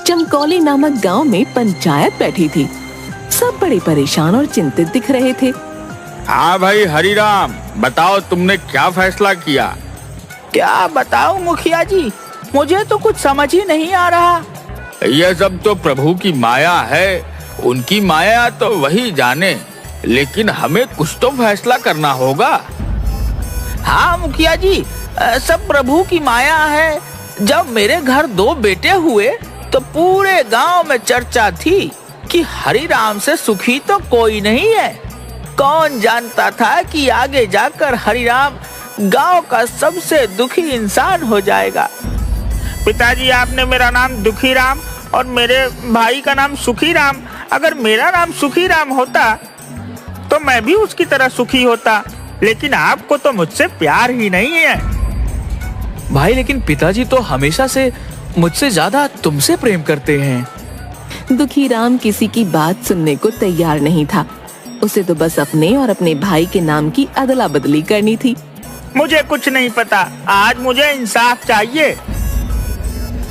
चमकौली नामक गांव में पंचायत बैठी थी। सब बड़े परेशान और चिंतित दिख रहे थे। हाँ भाई हरिराम, बताओ तुमने क्या फैसला किया? क्या बताऊं मुखिया जी, मुझे तो कुछ समझ ही नहीं आ रहा। यह सब तो प्रभु की माया है, उनकी माया तो वही जाने, लेकिन हमें कुछ तो फैसला करना होगा। हाँ मुखिया जी, सब प्रभु की माया है। जब मेरे घर 2 बेटे हुए तो पूरे गांव में चर्चा थी कि हरिराम से सुखी तो कोई नहीं है। कौन जानता था कि आगे जाकर हरिराम गांव का सबसे दुखी इंसान हो जाएगा। पिताजी, आपने मेरा नाम दुखीराम और मेरे भाई का नाम सुखीराम। अगर मेरा नाम सुखीराम होता तो मैं भी उसकी तरह सुखी होता, लेकिन आपको तो मुझसे प्यार ही नहीं है। भाई, लेकिन पिताजी तो हमेशा से मुझसे ज्यादा तुमसे प्रेम करते हैं। दुखीराम किसी की बात सुनने को तैयार नहीं था। उसे तो बस अपने और अपने भाई के नाम की अदला बदली करनी थी। मुझे कुछ नहीं पता, आज मुझे इंसाफ चाहिए।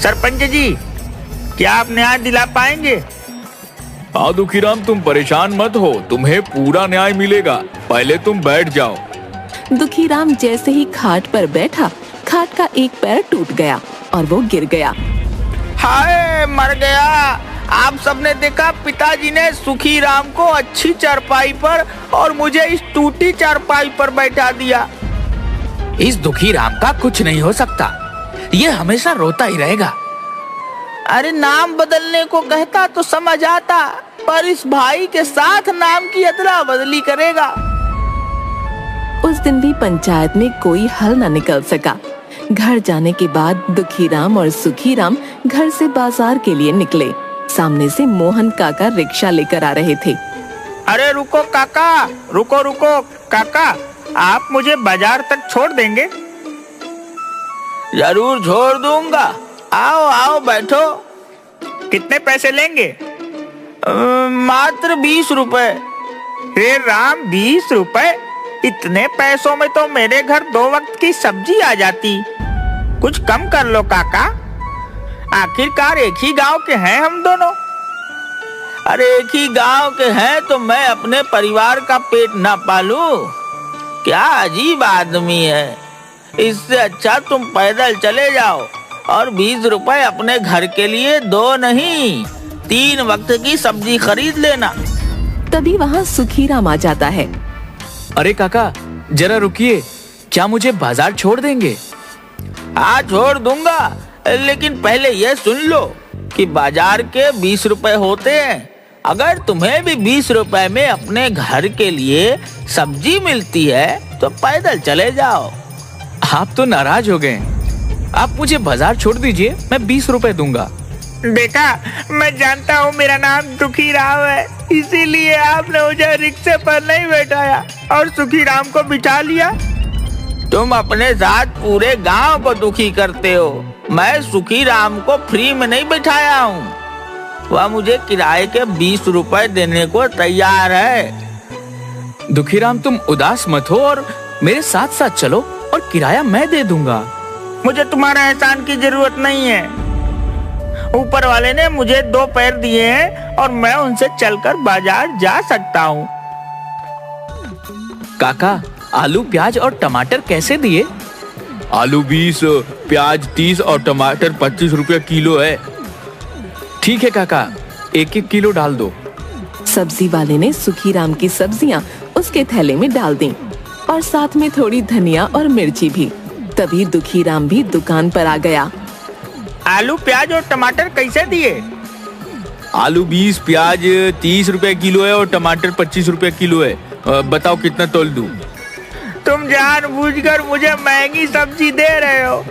सरपंच जी, क्या आप न्याय दिला पाएंगे? हाँ दुखीराम, तुम परेशान मत हो, तुम्हें पूरा न्याय मिलेगा। पहले तुम बैठ जाओ। दुखीराम जैसे ही खाट पर बैठा, खाट का एक पैर टूट गया और वो गिर गया। हाय, मर गया। आप सबने देखा, पिताजी ने सुखीराम को अच्छी चारपाई पर और मुझे इस टूटी चारपाई पर बैठा दिया। इस दुखीराम का कुछ नहीं हो सकता, ये हमेशा रोता ही रहेगा। अरे नाम बदलने को कहता तो समझ आता, पर इस भाई के साथ नाम की अदला बदली करेगा। उस दिन भी पंचायत में कोई हल न निकल सका। घर जाने के बाद दुखीराम और सुखीराम घर से बाजार के लिए निकले। सामने से मोहन काका रिक्शा लेकर आ रहे थे। अरे रुको काका, रुको काका, आप मुझे बाजार तक छोड़ देंगे? जरूर छोड़ दूंगा। आओ आओ बैठो। कितने पैसे लेंगे? मात्र 20 रुपए। हे राम, 20 रुपए? इतने पैसों में तो मेरे घर 2 वक्त की सब्जी आ जाती। कुछ कम कर लो काका, आखिरकार एक ही गांव के हैं हम दोनों। अरे एक ही गांव के हैं तो मैं अपने परिवार का पेट ना पालूं? क्या अजीब आदमी है। इससे अच्छा तुम पैदल चले जाओ और 20 रुपए अपने घर के लिए 2 नहीं 3 वक्त की सब्जी खरीद लेना। तभी वहाँ सुखीराम आ जाता है। अरे काका, जरा रुकिए, क्या मुझे बाजार छोड़ देंगे? हाँ छोड़ दूंगा, लेकिन पहले ये सुन लो कि बाजार के 20 रुपए होते हैं। अगर तुम्हें भी 20 रुपए में अपने घर के लिए सब्जी मिलती है तो पैदल चले जाओ। आप तो नाराज हो गए। आप मुझे बाजार छोड़ दीजिए, मैं 20 रुपए दूंगा। देखा, मैं जानता हूँ मेरा नाम दुखीराम है, इसीलिए आपने मुझे रिक्शे पर नहीं बैठाया और सुखीराम को बिठा लिया। तुम अपने साथ पूरे गांव को दुखी करते हो। मैं सुखीराम को फ्री में नहीं बिठाया हूँ, वह मुझे किराए के 20 रुपए देने को तैयार है। दुखीराम, तुम उदास मत हो और मेरे साथ साथ चलो और किराया मैं दे दूंगा। मुझे तुम्हारा एहसान की जरूरत नहीं है। ऊपर वाले ने मुझे 2 पैर दिए हैं और मैं उनसे चलकर बाजार जा सकता हूँ। काका, आलू, प्याज और टमाटर कैसे दिए? आलू 20, प्याज 30 और टमाटर 25 रुपए किलो है। ठीक है काका, 1-1 किलो डाल दो। सब्जी वाले ने सुखीराम की सब्जियां उसके थैले में डाल दी और साथ में थोड़ी धनिया और मिर्ची भी। तभी दुखीराम भी दुकान पर आ गया। आलू, प्याज और टमाटर कैसे दिए? आलू 20, प्याज 30 रुपए किलो है और टमाटर 25 रुपए किलो है। बताओ कितना तोल दूं? तुम जानबूझकर मुझे महंगी सब्जी दे रहे हो।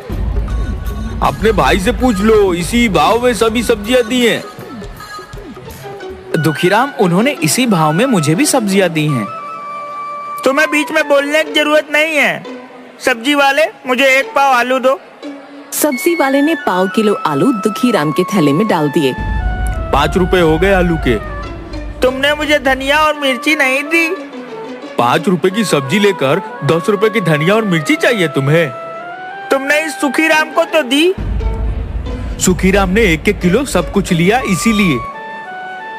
अपने भाई से पूछ लो, इसी भाव में सभी सब्जियां दी हैं। दुखीराम, उन्होंने इसी भाव में मुझे भी सब्जियां दी हैं। तुम्हें बीच में बोलने की जरूरत नहीं है। सब्जी वाले, मुझे 1 पाव आलू दो। सब्जी वाले ने 1 किलो आलू दुखीराम के थैले में डाल दिए। 5 रुपए हो गए आलू के। तुमने मुझे धनिया और मिर्ची नहीं दी। 5 रुपए की सब्जी लेकर 10 रुपए की धनिया और मिर्ची चाहिए तुम्हें? तुमने इस सुखीराम को तो दी। सुखीराम ने 1-1 किलो सब कुछ लिया, इसीलिए।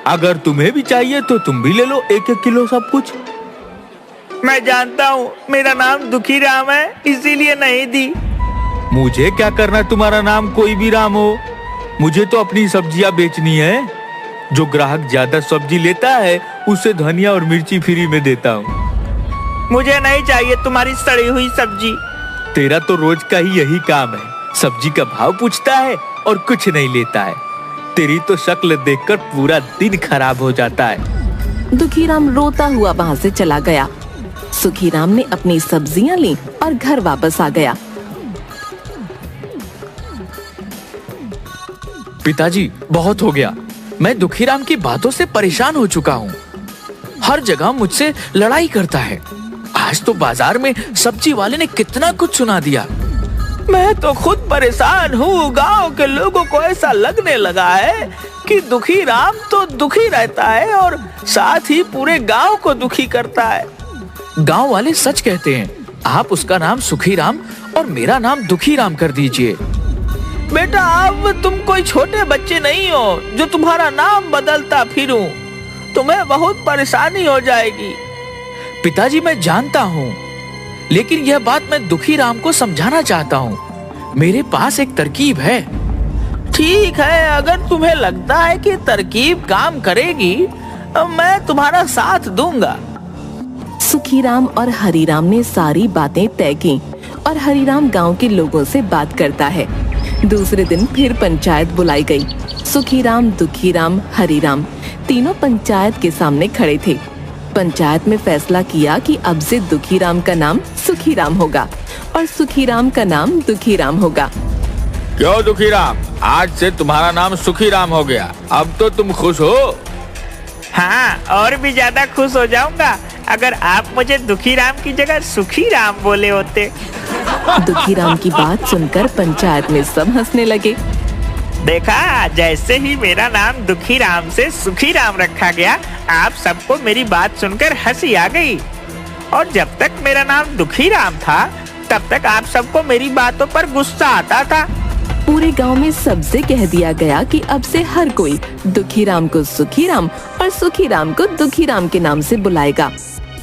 अगर तुम्हें भी चाहिए तो तुम भी ले लो 1-1 किलो सब कुछ। मैं जानता हूँ मेरा नाम दुखी राम है, इसीलिए नहीं दी। मुझे क्या करना तुम्हारा नाम कोई भी राम हो, मुझे तो अपनी सब्जियां बेचनी है। जो ग्राहक ज्यादा सब्जी लेता है उसे धनिया और मिर्ची फ्री में देता हूँ। मुझे नहीं चाहिए तुम्हारी सड़ी हुई सब्जी। तेरा तो रोज का ही यही काम है, सब्जी का भाव पूछता है और कुछ नहीं लेता है। तेरी तो शक्ल देखकर पूरा दिन खराब हो जाता है। दुखीराम रोता हुआ वहाँ से चला गया। सुखीराम ने अपनी सब्जियां ली और घर वापस आ गया। पिताजी, बहुत हो गया। मैं दुखीराम की बातों से परेशान हो चुका हूँ। हर जगह मुझसे लड़ाई करता है। आज तो बाजार में सब्जी वाले ने कितना कुछ सुना दिया। मैं तो खुद परेशान हूँ। गांव के लोगों को ऐसा लगने लगा है कि दुखी राम तो दुखी रहता है और साथ ही पूरे गांव को दुखी करता है। गांव वाले सच कहते हैं। आप उसका नाम सुखीराम और मेरा नाम दुखीराम कर दीजिए। बेटा, अब तुम कोई छोटे बच्चे नहीं हो जो तुम्हारा नाम बदलता फिरूं। तुम्हें बहुत परेशानी हो जाएगी। पिताजी, मैं जानता हूँ, लेकिन यह बात मैं दुखीराम को समझाना चाहता हूँ। मेरे पास एक तरकीब है। ठीक है, अगर तुम्हें लगता है कि तरकीब काम करेगी, मैं तुम्हारा साथ दूंगा। सुखीराम और हरीराम ने सारी बातें तय की और हरीराम गांव के लोगों से बात करता है। दूसरे दिन फिर पंचायत बुलाई गई। सुखीराम, दुखीराम, हरीराम तीनों पंचायत के सामने खड़े थे। पंचायत में फैसला किया कि अब से दुखीराम का नाम सुखीराम होगा और सुखीराम का नाम दुखीराम होगा। क्यों दुखीराम, आज से तुम्हारा नाम सुखीराम हो गया। अब तो तुम खुश हो? हाँ, और भी ज्यादा खुश हो जाऊंगा अगर आप मुझे दुखीराम की जगह सुखीराम बोले होते। दुखीराम की बात सुनकर पंचायत में सब हंसने लगे। देखा, जैसे ही मेरा नाम दुखीराम से सुखीराम रखा गया, आप सबको मेरी बात सुनकर हंसी आ गई। और जब तक मेरा नाम दुखीराम था, तब तक आप सबको मेरी बातों पर गुस्सा आता था। पूरे गांव में सबसे कह दिया गया कि अब से हर कोई दुखीराम को सुखीराम और सुखीराम को दुखीराम के नाम से बुलाएगा।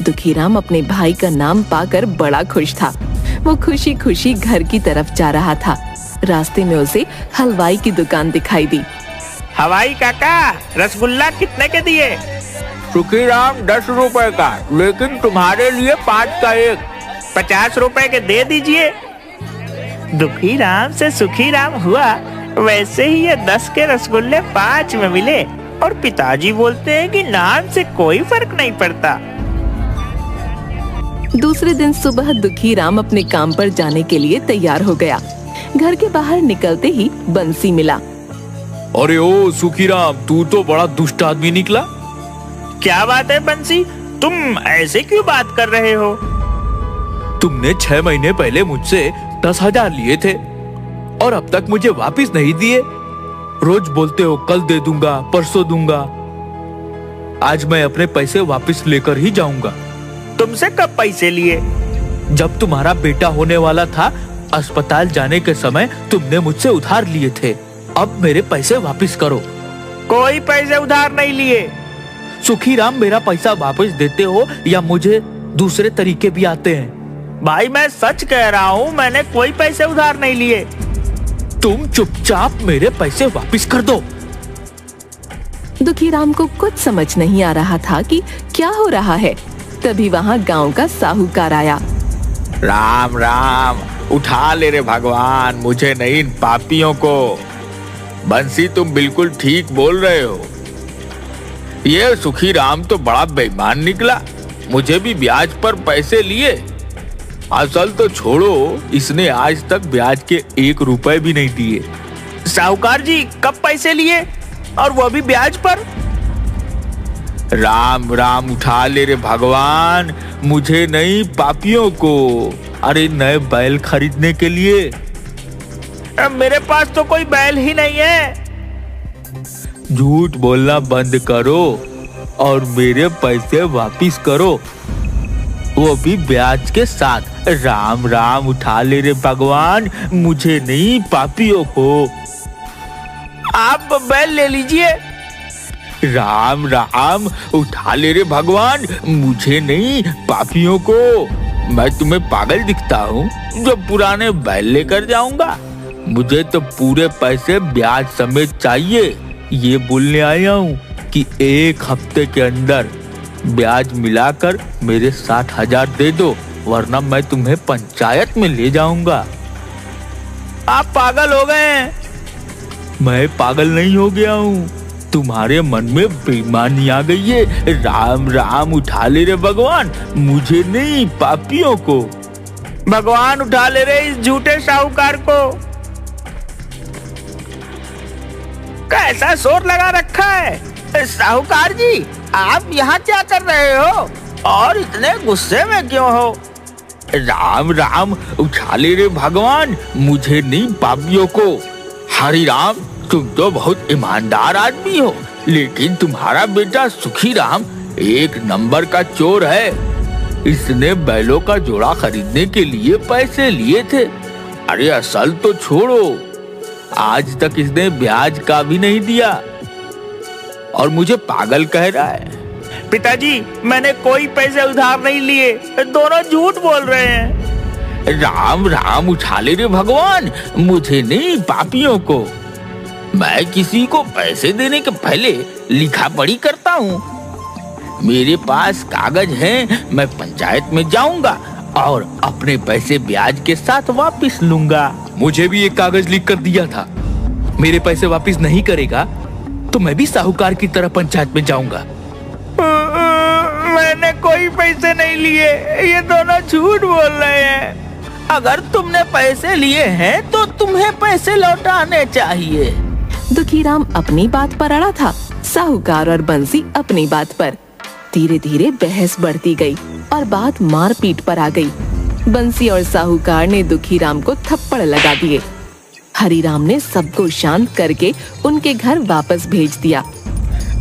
दुखीराम अपने भाई का नाम पाकर बड़ा खुश था। वो खुशी खुशी घर की तरफ जा रहा था। रास्ते में उसे हलवाई की दुकान दिखाई दी। हलवाई काका, रसगुल्ला कितने के दिए? सुखीराम 10 रुपए का, लेकिन तुम्हारे लिए 5 का 1। 50 रुपए के दे दीजिए। दुखीराम से सुखीराम हुआ, वैसे ही ये 10 के रसगुल्ले 5 में मिले। और पिताजी बोलते हैं कि नाम से कोई फर्क नहीं पड़ता। दूसरे दिन सुबह दुखीराम अपने काम पर जाने के लिए तैयार हो गया। घर के बाहर निकलते ही बंसी मिला। अरे ओ सुखीराम, तू तो बड़ा दुष्ट आदमी निकला। क्या बात है बंसी, तुम ऐसे क्यों बात कर रहे हो? तुमने 6 महीने पहले मुझसे 10,000 लिए थे और अब तक मुझे वापस नहीं दिए। रोज बोलते हो कल दे दूंगा, परसों दूंगा। आज मैं अपने पैसे वापस लेकर ही जाऊंगा। तुमसे कब पैसे लिए? जब तुम्हारा बेटा होने वाला था, अस्पताल जाने के समय तुमने मुझसे उधार लिए थे। अब मेरे पैसे वापस करो। कोई पैसे उधार नहीं लिए। सुखीराम, मेरा पैसा वापस देते हो या मुझे दूसरे तरीके भी आते हैं? भाई, मैं सच कह रहा हूँ, मैंने कोई पैसे उधार नहीं लिए। तुम चुपचाप मेरे पैसे वापस कर दो। दुखीराम को कुछ समझ नहीं आ रहा था कि क्या हो रहा है। तभी वहाँ गांव का साहूकार आया। राम राम, उठा ले रे भगवान, मुझे नहीं इन पापियों को। बंसी, तुम बिल्कुल ठीक बोल रहे हो। ये सुखीराम तो बड़ा बेईमान निकला। मुझे भी ब्याज पर पैसे लिए। असल तो छोड़ो, इसने आज तक ब्याज के 1 रुपए भी नहीं दिए। साहूकार जी, कब पैसे लिए और वो भी ब्याज पर? राम राम, उठा ले रे भगवान, मुझे नहीं पापियों को। अरे नए बैल खरीदने के लिए। मेरे पास तो कोई बैल ही नहीं है। झूठ बोलना बंद करो और मेरे पैसे वापिस करो, वो भी ब्याज के साथ। राम राम, उठा ले रे भगवान, मुझे नहीं पापियों को। आप बैल ले लीजिए। राम राम, उठा ले रे भगवान, मुझे नहीं पापियों को। मैं तुम्हें पागल दिखता हूँ जो पुराने बैल लेकर जाऊंगा? मुझे तो पूरे पैसे ब्याज समेत चाहिए। ये बोलने आया हूँ कि 1 हफ्ते के अंदर ब्याज मिलाकर मेरे 60,000 दे दो, वरना मैं तुम्हें पंचायत में ले जाऊंगा। आप पागल हो गए हैं। मैं पागल नहीं हो गया हूँ, तुम्हारे मन में बेईमानी आ गई है। राम राम, उठा ले रे भगवान, मुझे नहीं पापियों को। भगवान उठा ले रे इस झूठे साहूकार को। कैसा शोर लगा रखा है? साहूकार जी, आप यहाँ क्या कर रहे हो और इतने गुस्से में क्यों हो? राम राम, उठा ले रे भगवान, मुझे नहीं पापियों को। हरि राम, तुम तो बहुत ईमानदार आदमी हो, लेकिन तुम्हारा बेटा सुखी राम 1 नंबर का चोर है। इसने बैलों का जोड़ा खरीदने के लिए पैसे लिए थे। अरे असल तो छोड़ो, आज तक इसने ब्याज का भी नहीं दिया और मुझे पागल कह रहा है। पिताजी, मैंने कोई पैसे उधार नहीं लिए, दोनों झूठ बोल रहे हैं। राम राम, उठा ले रे भगवान, मुझे नहीं पापियों को। मैं किसी को पैसे देने के पहले लिखा पढ़ी करता हूँ। मेरे पास कागज हैं, मैं पंचायत में जाऊंगा और अपने पैसे ब्याज के साथ वापस लूंगा। मुझे भी एक कागज लिख कर दिया था, मेरे पैसे वापस नहीं करेगा तो मैं भी साहूकार की तरह पंचायत में जाऊंगा। मैंने कोई पैसे नहीं लिए, ये दोनों झूठ बोल रहे हैं। अगर तुमने पैसे लिए हैं तो तुम्हें पैसे लौटाने चाहिए। दुखीराम अपनी बात पर अड़ा था, साहूकार और बंसी अपनी बात पर। धीरे धीरे बहस बढ़ती गई और बात मारपीट पर आ गई। बंसी और साहूकार ने दुखीराम को थप्पड़ लगा दिए। हरिराम ने सबको शांत करके उनके घर वापस भेज दिया।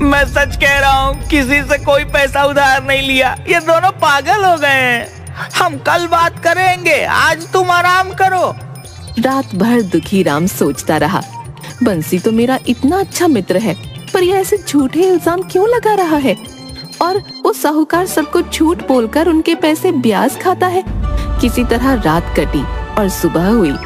मैं सच कह रहा हूँ, किसी से कोई पैसा उधार नहीं लिया। ये दोनों पागल हो गए हैं। हम कल बात करेंगे, आज तुम आराम करो। रात भर दुखीराम सोचता रहा, बंसी तो मेरा इतना अच्छा मित्र है, पर यह ऐसे झूठे इल्जाम क्यों लगा रहा है? और वो साहूकार सबको झूठ बोलकर उनके पैसे ब्याज खाता है। किसी तरह रात कटी और सुबह हुई।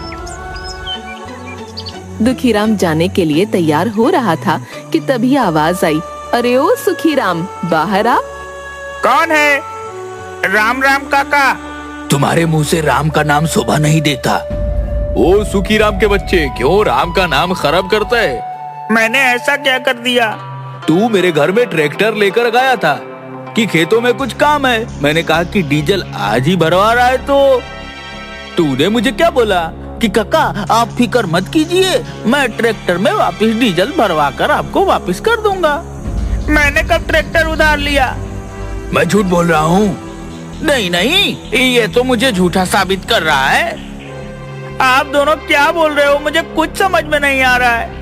दुखीराम जाने के लिए तैयार हो रहा था कि तभी आवाज आई, अरे ओ सुखीराम, बाहर आ। कौन है? राम राम काका। तुम्हारे मुंह से राम का नाम शोभा नहीं देता। ओ सुखी राम के बच्चे, क्यों राम का नाम खराब करता है? मैंने ऐसा क्या कर दिया? तू मेरे घर में ट्रैक्टर लेकर गया था कि खेतों में कुछ काम है। मैंने कहा कि डीजल आज ही भरवा रहा है, तो तूने मुझे क्या बोला कि काका आप फिक्र मत कीजिए, मैं ट्रैक्टर में वापस डीजल भरवा कर आपको वापस कर दूंगा। मैंने कब ट्रैक्टर उधार लिया? मैं झूठ बोल रहा हूँ? नहीं नहीं, ये तो मुझे झूठा साबित कर रहा है। आप दोनों क्या बोल रहे हो? मुझे कुछ समझ में नहीं आ रहा है।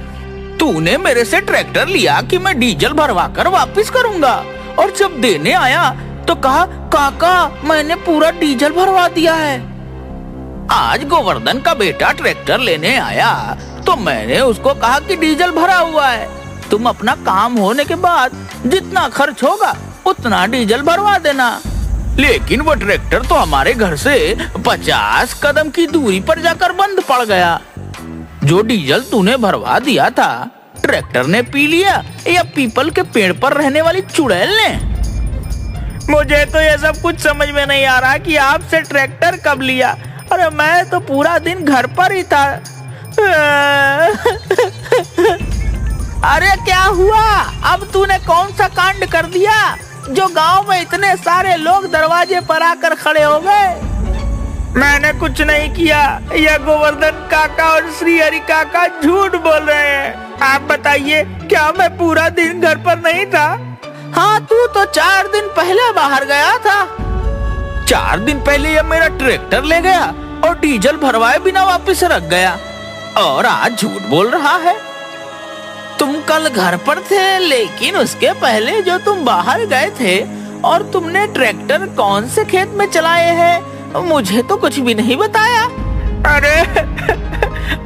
तूने मेरे से ट्रैक्टर लिया कि मैं डीजल भरवा कर वापस करूंगा, और जब देने आया तो कहा काका मैंने पूरा डीजल भरवा दिया है। आज गोवर्धन का बेटा ट्रैक्टर लेने आया तो मैंने उसको कहा कि डीजल भरा हुआ है, तुम अपना काम होने के बाद जितना खर्च होगा उतना डीजल भरवा देना। लेकिन वो ट्रैक्टर तो हमारे घर से 50 कदम की दूरी पर जाकर बंद पड़ गया। जो डीजल तूने भरवा दिया था ट्रैक्टर ने पी लिया या पीपल के पेड़ पर रहने वाली चुड़ैल ने? मुझे तो ये सब कुछ समझ में नहीं आ रहा कि आपसे ट्रैक्टर कब लिया। अरे मैं तो पूरा दिन घर पर ही था। अरे क्या हुआ? अब तूने कौन सा कांड कर दिया जो गांव में इतने सारे लोग दरवाजे पर आकर खड़े हो गए? मैंने कुछ नहीं किया। यह गोवर्धन काका और श्री हरि काका झूठ बोल रहे हैं। आप बताइए, क्या मैं पूरा दिन घर पर नहीं था? हाँ, तू तो 4 दिन पहले बाहर गया था। 4 दिन पहले यह मेरा ट्रैक्टर ले गया और डीजल भरवाए बिना वापस रख गया, और आज झूठ बोल रहा है। तुम कल घर पर थे, लेकिन उसके पहले जो तुम बाहर गए थे और तुमने ट्रैक्टर कौन से खेत में चलाए हैं, मुझे तो कुछ भी नहीं बताया। अरे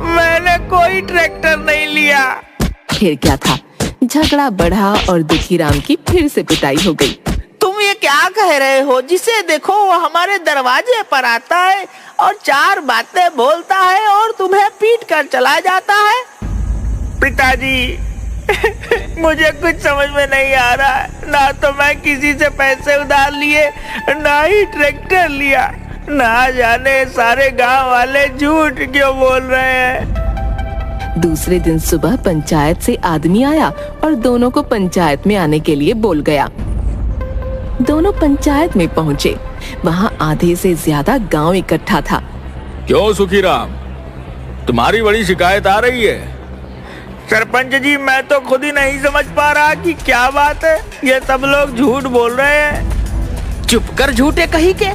मैंने कोई ट्रैक्टर नहीं लिया। फिर क्या था, झगड़ा बढ़ा और दुखीराम की फिर से पिटाई हो गई। तुम ये क्या कह रहे हो? जिसे देखो वो हमारे दरवाजे पर आता है और चार बातें बोलता है और तुम्हें पीट कर चला जाता है। पिताजी मुझे कुछ समझ में नहीं आ रहा है। ना तो मैं किसी से पैसे उधार लिए, ना ही ट्रैक्टर लिया। ना जाने सारे गांव वाले झूठ क्यों बोल रहे हैं। दूसरे दिन सुबह पंचायत से आदमी आया और दोनों को पंचायत में आने के लिए बोल गया। दोनों पंचायत में पहुँचे। वहाँ आधे से ज्यादा गांव इकट्ठा था। क्यों सुखीराम, तुम्हारी बड़ी शिकायत आ रही है? सरपंच जी, मैं तो खुद ही नहीं समझ पा रहा कि क्या बात है। ये सब लोग झूठ बोल रहे हैं। चुप कर झूठे कहीं के।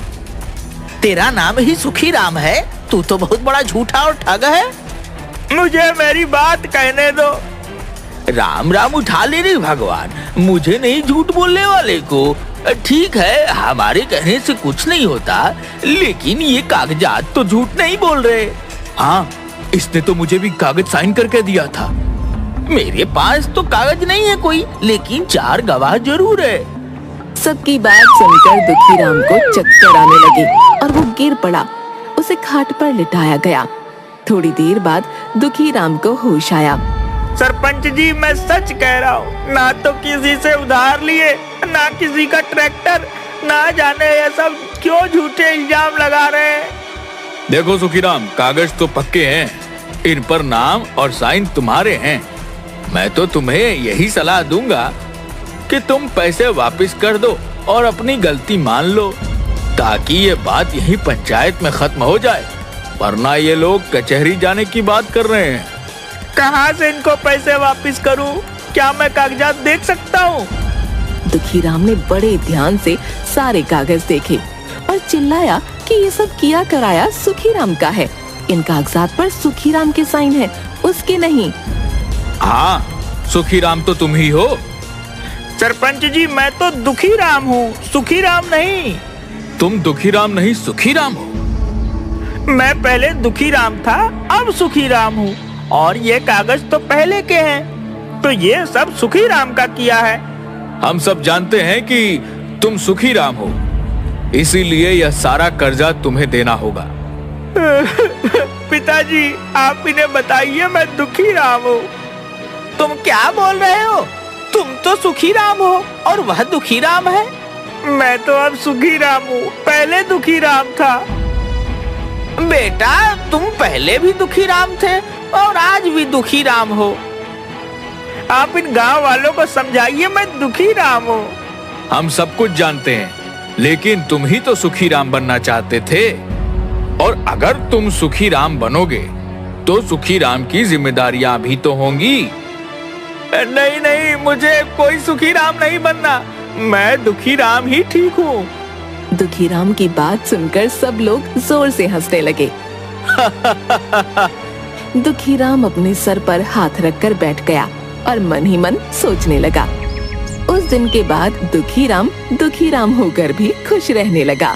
तेरा नाम ही सुखीराम है। तू तो बहुत बड़ा झूठा और ठग है। मुझे मेरी बात कहने दो। राम राम उठा ले रे भगवान, मुझे नहीं झूठ बोलने वाले को। ठीक है, हमारे कहने से कुछ नहीं होता, लेकिन ये कागजात तो झूठ नहीं बोल रहे। हाँ, इसने तो मुझे भी कागज साइन करके दिया था। मेरे पास तो कागज नहीं है कोई, लेकिन चार गवाह जरूर है। सबकी बात सुनकर दुखीराम को चक्कर आने लगे और वो गिर पड़ा। उसे खाट पर लिटाया गया। थोड़ी देर बाद दुखीराम को होश आया। सरपंच जी, मैं सच कह रहा हूँ। ना तो किसी से उधार लिए, ना किसी का ट्रैक्टर। ना जाने ये सब क्यों झूठे इल्जाम लगा रहे हैं। देखो सुखीराम, कागज तो पक्के हैं, इन पर नाम और साइन तुम्हारे हैं। मैं तो तुम्हें यही सलाह दूंगा कि तुम पैसे वापस कर दो और अपनी गलती मान लो, ताकि ये बात यही पंचायत में खत्म हो जाए। वरना ये लोग कचहरी जाने की बात कर रहे हैं। कहाँ से इनको पैसे वापस करूं? क्या मैं कागजात देख सकता हूँ? दुखीराम ने बड़े ध्यान से सारे कागज देखे और चिल्लाया कि ये सब किया कराया सुखीराम का है। इन कागजात पर सुखीराम के साइन है, उसके नहीं। हाँ, सुखीराम तो तुम ही हो। सरपंच जी, मैं तो दुखीराम हूँ, सुखीराम नहीं। तुम दुखीराम नहीं, सुखीराम हो। मैं पहले दुखीराम था, अब सुखीराम हूँ। और ये कागज तो पहले के हैं, तो ये सब सुखीराम का किया है। हम सब जानते हैं कि तुम सुखीराम हो, इसीलिए यह सारा कर्जा तुम्हें देना होगा। पिताजी, आप इन्हें बताइए मैं दुखीराम हूँ। तुम क्या बोल रहे हो? तुम तो सुखीराम हो और वह दुखीराम है। मैं तो अब सुखीराम हूँ, पहले दुखीराम था। बेटा, तुम पहले भी दुखीराम थे और आज भी दुखीराम हो। आप इन गांव वालों को समझाइए मैं दुखीराम हूँ। हम सब कुछ जानते हैं, लेकिन तुम ही तो सुखीराम बनना चाहते थे। और अगर तुम सुखीराम बनोगे तो सुखीराम की जिम्मेदारियां भी तो होंगी। नहीं नहीं, मुझे कोई सुखीराम नहीं बनना। मैं दुखीराम ही ठीक हूँ। दुखीराम की बात सुनकर सब लोग जोर से हंसने लगे। दुखीराम अपने सर पर हाथ रखकर बैठ गया और मन ही मन सोचने लगा। उस दिन के बाद दुखीराम होकर भी खुश रहने लगा।